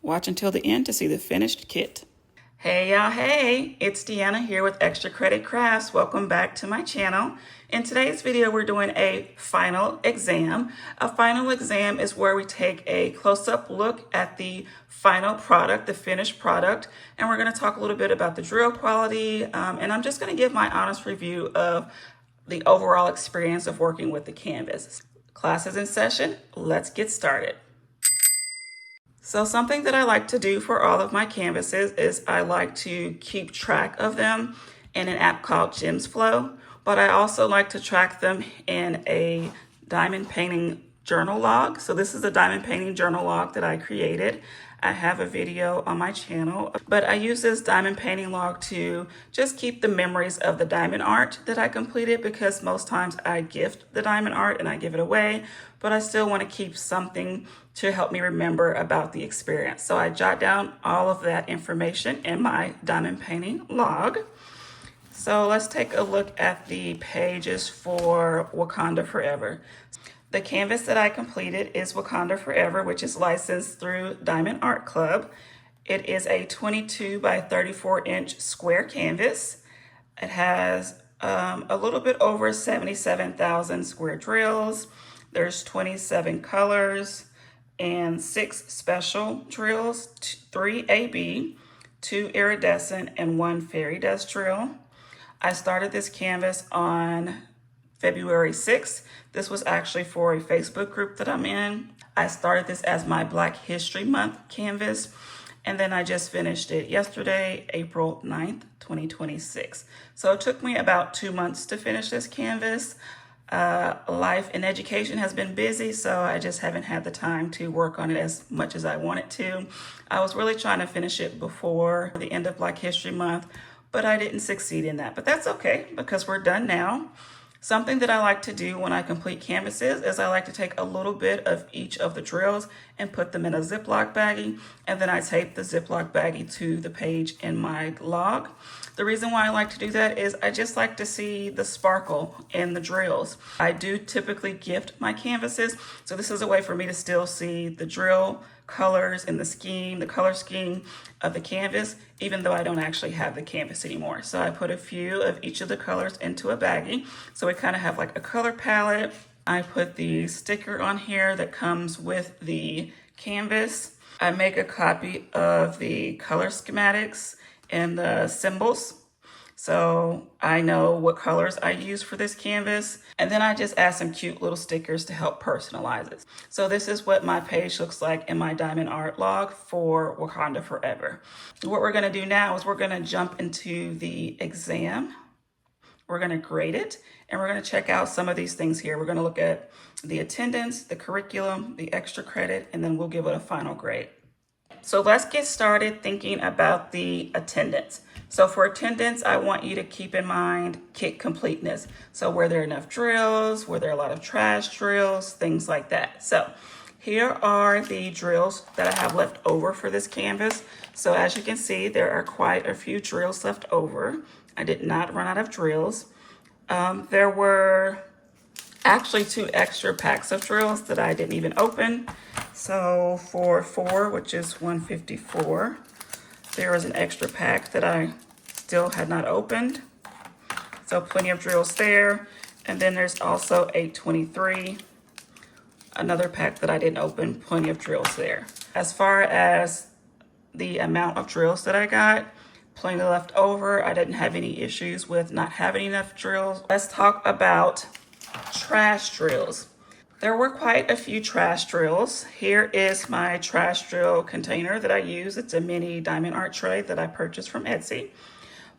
Watch until the end to see the finished kit. Hey y'all, hey, it's Deanna here with Extra Credit Crafts. Welcome back to my channel. In today's video, we're doing a final exam. A final exam is where we take a close-up look at the final product, the finished product, and we're gonna talk a little bit about the drill quality, and I'm just gonna give my honest review of the overall experience of working with the canvas. Class is in session, let's get started. So something that I like to do for all of my canvases is I like to keep track of them in an app called Gems Flow, but I also like to track them in a diamond painting journal log. So this is a diamond painting journal log that I created. I have a video on my channel, but I use this diamond painting log to just keep the memories of the diamond art that I completed, because most times I gift the diamond art and I give it away, but I still want to keep something to help me remember about the experience. So I jot down all of that information in my diamond painting log. So let's take a look at the pages for Wakanda Forever. The canvas that I completed is Wakanda Forever, which is licensed through Diamond Art Club. It is a 22 by 34 inch square canvas. It has a little bit over 77,000 square drills. There's 27 colors and 6 special drills, 3 AB, 2 iridescent, and 1 fairy dust drill. I started this canvas on February 6th. This was actually for a Facebook group that I'm in. I started this as my Black History Month canvas, and then I just finished it yesterday, April 9th, 2026. So it took me about 2 months to finish this canvas. Life and education has been busy, so I just haven't had the time to work on it as much as I wanted to. I was really trying to finish it before the end of Black History Month, but I didn't succeed in that. But that's okay, because we're done now. Something that I like to do when I complete canvases is I like to take a little bit of each of the drills and put them in a Ziploc baggie, and then I tape the Ziploc baggie to the page in my log. The reason why I like to do that is I just like to see the sparkle in the drills. I do typically gift my canvases, so this is a way for me to still see the drill colors and the color scheme of the canvas, even though I don't actually have the canvas anymore. So I put a few of each of the colors into a baggie, so we kind of have like a color palette. I put the sticker on here that comes with the canvas. I make a copy of the color schematics and the symbols, so I know what colors I use for this canvas. And then I just add some cute little stickers to help personalize it. So this is what my page looks like in my diamond art log for Wakanda Forever. What we're gonna do now is we're gonna jump into the exam. We're gonna grade it, and we're gonna check out some of these things here. We're gonna look at the attendance, the curriculum, the extra credit, and then we'll give it a final grade. So let's get started thinking about the attendance. So for attendance, I want you to keep in mind kit completeness. So were there enough drills? Were there a lot of trash drills? Things like that. So here are the drills that I have left over for this canvas. So as you can see, there are quite a few drills left over. I did not run out of drills. There were actually 2 extra packs of drills that I didn't even open. So for 4, which is 154, there is an extra pack that I still had not opened. So plenty of drills there. And then there's also 823, another pack that I didn't open, plenty of drills there. As far as the amount of drills that I got, plenty left over. I didn't have any issues with not having enough drills. Let's talk about trash drills. There were quite a few trash drills. Here is my trash drill container that I use. It's a mini diamond art tray that I purchased from Etsy.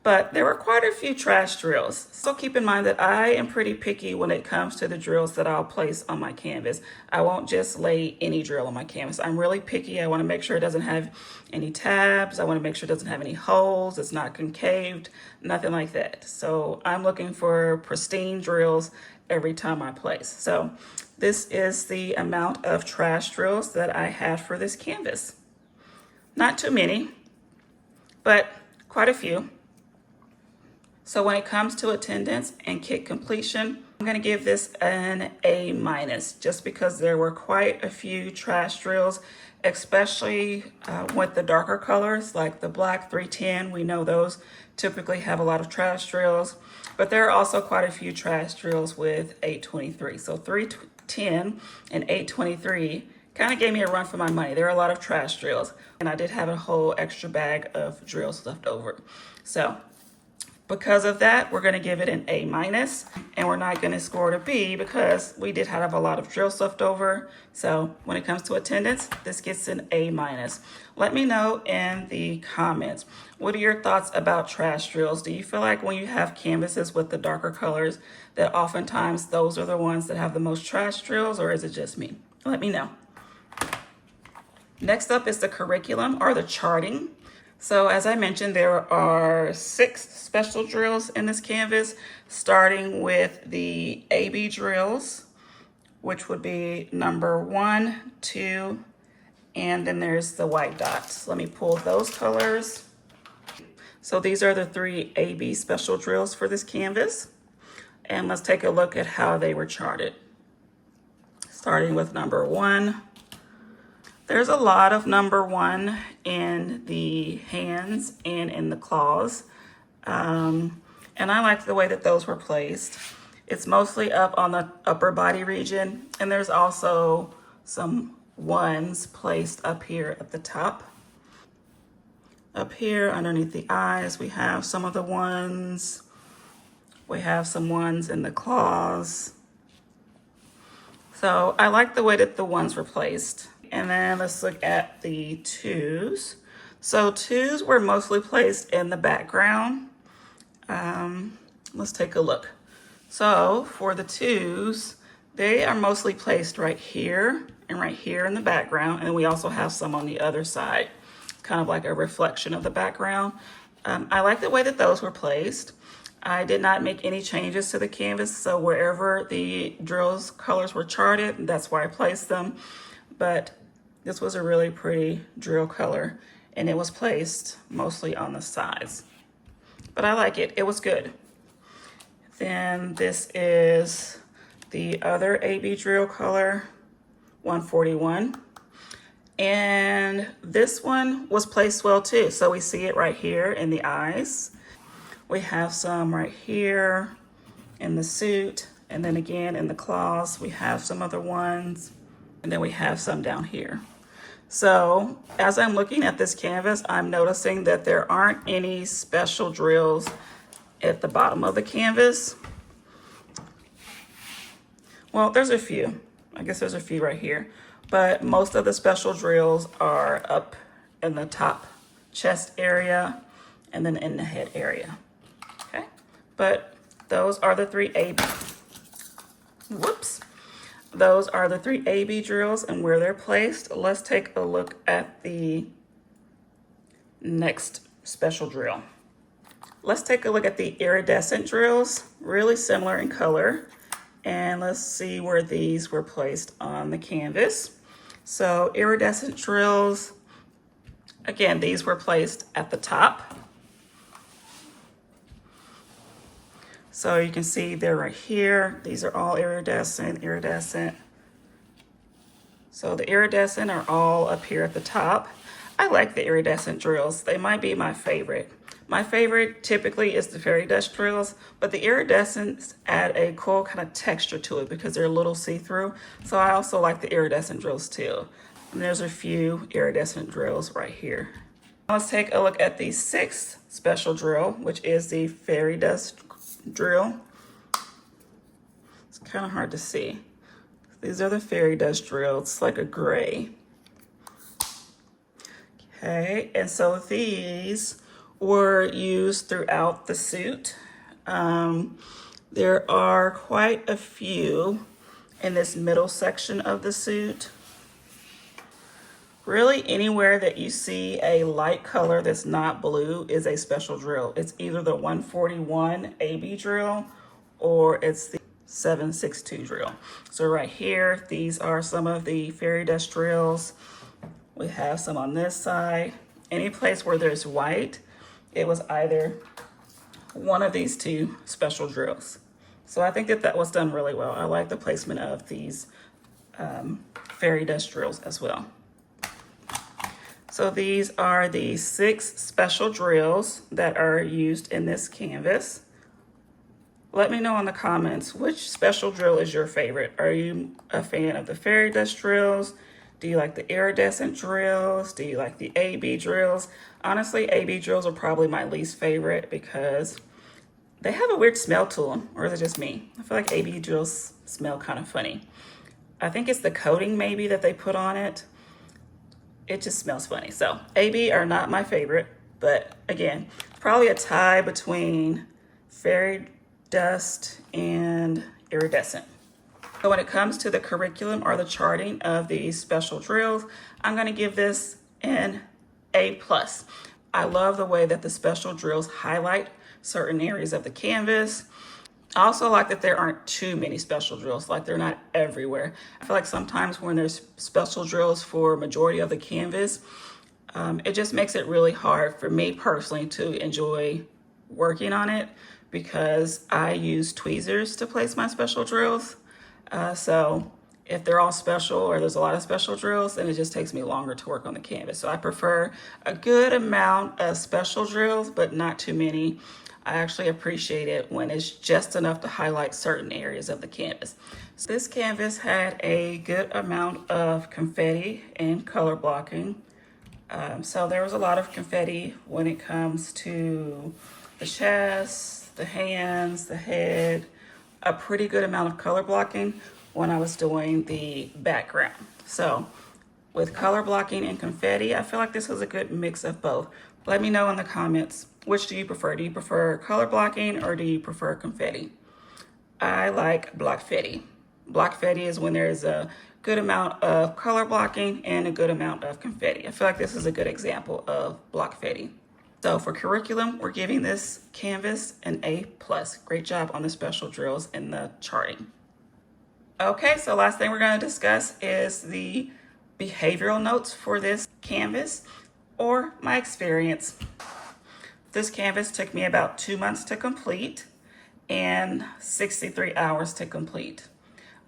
But there were quite a few trash drills. So keep in mind that I am pretty picky when it comes to the drills that I'll place on my canvas. I won't just lay any drill on my canvas. I'm really picky. I want to make sure it doesn't have any tabs. I want to make sure it doesn't have any holes. It's not concaved, nothing like that. So I'm looking for pristine drills every time I place. So this is the amount of trash drills that I had for this canvas. Not too many, but quite a few. So when it comes to attendance and kit completion, I'm gonna give this an A minus just because there were quite a few trash drills, especially with the darker colors like the black 310. We know those typically have a lot of trash drills, but there are also quite a few trash drills with 823. So 310 and 823 kind of gave me a run for my money. There are a lot of trash drills, and I did have a whole extra bag of drills left over. So because of that, we're going to give it an A minus, and we're not going to score it a B because we did have a lot of drills left over. So when it comes to attendance, this gets an A minus. Let me know in the comments, what are your thoughts about trash drills? Do you feel like when you have canvases with the darker colors that oftentimes those are the ones that have the most trash drills, or is it just me? Let me know. Next up is the curriculum or the charting. So as I mentioned, there are 6 special drills in this canvas, starting with the AB drills, which would be number 1, 2, and then there's the white dots. Let me pull those colors. So these are the 3 AB special drills for this canvas. And let's take a look at how they were charted. Starting with number 1. There's a lot of number 1 in the hands and in the claws. And I like the way that those were placed. It's mostly up on the upper body region. And there's also some 1s placed up here at the top. Up here underneath the eyes, we have some of the 1s. We have some 1s in the claws. So I like the way that the 1s were placed. And then let's look at the 2s. So 2s were mostly placed in the background. Let's take a look. So for the 2s, they are mostly placed right here and right here in the background. And we also have some on the other side, kind of like a reflection of the background. I like the way that those were placed. I did not make any changes to the canvas. So wherever the drills colors were charted, that's where I placed them. But this was a really pretty drill color, and it was placed mostly on the sides. But I like it. It was good. Then this is the other AB drill color, 141. And this one was placed well too. So we see it right here in the eyes. We have some right here in the suit. And then again in the claws, we have some other 1s. And then we have some down here. So as I'm looking at this canvas, I'm noticing that there aren't any special drills at the bottom of the canvas. Well, there's a few. I guess there's a few right here. But most of the special drills are up in the top chest area and then in the head area. Okay, but those are the 3 AB. Whoops. Those are the 3 AB drills and where they're placed. Let's take a look at the next special drill. Let's take a look at the iridescent drills, really similar in color. And let's see where these were placed on the canvas. So iridescent drills, again, these were placed at the top. So you can see they're right here. These are all iridescent. So the iridescent are all up here at the top. I like the iridescent drills. They might be my favorite. My favorite typically is the fairy dust drills, but the iridescents add a cool kind of texture to it because they're a little see-through. So I also like the iridescent drills too. And there's a few iridescent drills right here. Let's take a look at the 6th special drill, which is the fairy dust drill. It's kind of hard to see. These are the fairy dust drills. It's like a gray. Okay, and so these were used throughout the suit. There are quite a few in this middle section of the suit. Really, anywhere that you see a light color that's not blue is a special drill. It's either the 141 AB drill or it's the 762 drill. So right here, these are some of the fairy dust drills. We have some on this side. Any place where there's white, it was either one of these 2 special drills. So I think that that was done really well. I like the placement of these fairy dust drills as well. So these are the 6 special drills that are used in this canvas. Let me know in the comments which special drill is your favorite. Are you a fan of the fairy dust drills? Do you like the iridescent drills? Do you like the AB drills? Honestly, AB drills are probably my least favorite because they have a weird smell to them, or is it just me? I feel like AB drills smell kind of funny. I think it's the coating maybe that they put on it. It just smells funny. So AB are not my favorite, but again, probably a tie between fairy dust and iridescent. So when it comes to the curriculum or the charting of these special drills, I'm going to give this an A+. I love the way that the special drills highlight certain areas of the canvas. I also like that there aren't too many special drills, like they're not everywhere. I feel like sometimes when there's special drills for a majority of the canvas, it just makes it really hard for me personally to enjoy working on it because I use tweezers to place my special drills. So if they're all special or there's a lot of special drills, then it just takes me longer to work on the canvas. So I prefer a good amount of special drills, but not too many. I actually appreciate it when it's just enough to highlight certain areas of the canvas. So this canvas had a good amount of confetti and color blocking. So there was a lot of confetti when it comes to the chest, the hands, the head, a pretty good amount of color blocking when I was doing the background. So with color blocking and confetti, I feel like this was a good mix of both. Let me know in the comments, which do you prefer? Do you prefer color blocking or do you prefer confetti? I like Block-fetti. Block-fetti is when there's a good amount of color blocking and a good amount of confetti. I feel like this is a good example of Block-fetti. So for curriculum, we're giving this canvas an A+. Great job on the special drills and the charting. Okay, so last thing we're going to discuss is the behavioral notes for this canvas or my experience. This canvas took me about 2 months to complete and 63 hours to complete.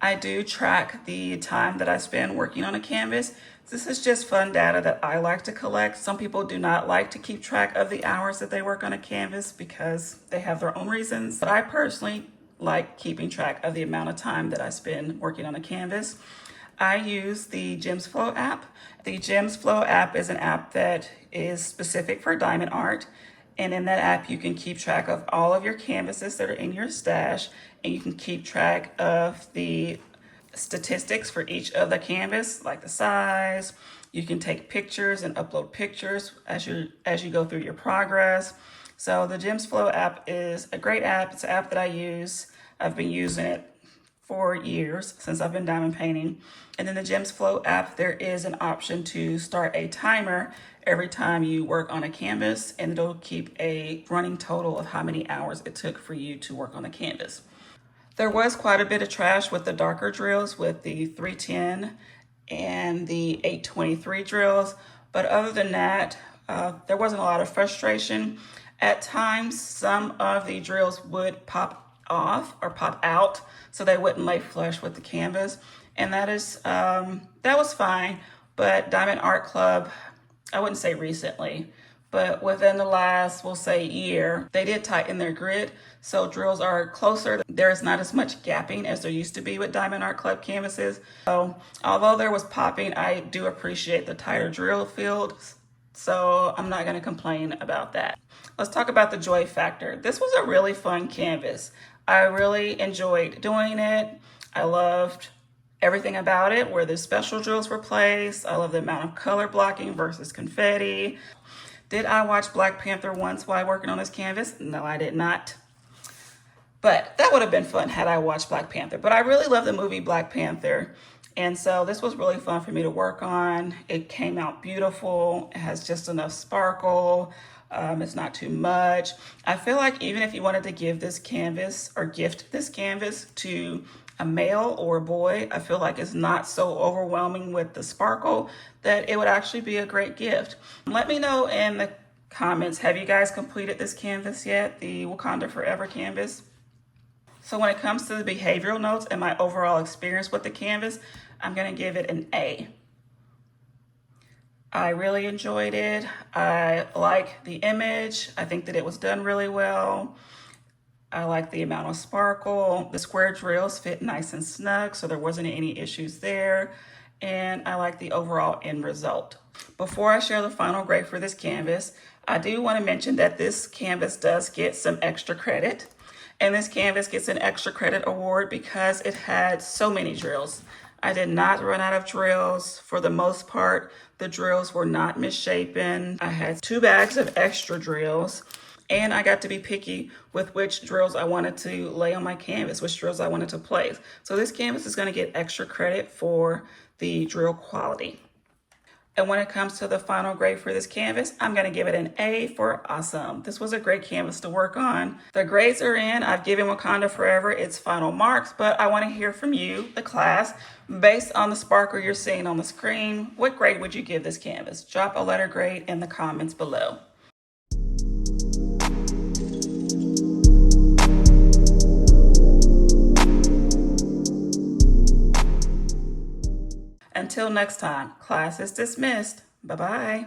I do track the time that I spend working on a canvas. This is just fun data that I like to collect. Some people do not like to keep track of the hours that they work on a canvas because they have their own reasons. But I personally like keeping track of the amount of time that I spend working on a canvas. I use the Gems Flow app. The Gems Flow app is an app that is specific for diamond art. And in that app, you can keep track of all of your canvases that are in your stash, and you can keep track of the statistics for each of the canvas, like the size. You can take pictures and upload pictures as you go through your progress. So the Gems Flow app is a great app. It's an app that I use. I've been using it for years since I've been diamond painting. And in the Gems Flow app, there is an option to start a timer every time you work on a canvas, and it'll keep a running total of how many hours it took for you to work on the canvas. There was quite a bit of trash with the darker drills, with the 310 and the 823 drills, but other than that, there wasn't a lot of frustration. At times, some of the drills would pop off or pop out, so they wouldn't lay flush with the canvas, and that was fine. But Diamond Art Club, I wouldn't say recently, but within the last, we'll say, year, they did tighten their grid, so drills are closer. There's not as much gapping as there used to be with Diamond Art Club canvases. So although there was popping, I do appreciate the tighter drill fields, so I'm not going to complain about that. Let's talk about the joy factor. This was a really fun canvas. I really enjoyed doing it. I loved everything about it, where the special drills were placed. I love the amount of color blocking versus confetti. Did I watch Black Panther once while working on this canvas? No, I did not. But that would have been fun had I watched Black Panther. But I really love the movie Black Panther. And so this was really fun for me to work on. It came out beautiful. It has just enough sparkle. It's not too much. I feel like even if you wanted to give this canvas or gift this canvas to a male or a boy, I feel like it's not so overwhelming with the sparkle that it would actually be a great gift. Let me know in the comments, have you guys completed this canvas yet? The Wakanda Forever canvas? So when it comes to the behavioral notes and my overall experience with the canvas, I'm going to give it an A. I really enjoyed it. I like the image. I think that it was done really well. I like the amount of sparkle. The square drills fit nice and snug, so there wasn't any issues there. And I like the overall end result. Before I share the final grade for this canvas, I do want to mention that this canvas does get some extra credit. And this canvas gets an extra credit award because it had so many drills. I did not run out of drills. For the most part, the drills were not misshapen. I had 2 bags of extra drills, and I got to be picky with which drills I wanted to lay on my canvas, which drills I wanted to place. So this canvas is going to get extra credit for the drill quality. And when it comes to the final grade for this canvas, I'm going to give it an A for awesome. This was a great canvas to work on. The grades are in. I've given Wakanda Forever its final marks, but I want to hear from you, the class. Based on the sparkle you're seeing on the screen, what grade would you give this canvas? Drop a letter grade in the comments below. Until next time, class is dismissed. Bye-bye.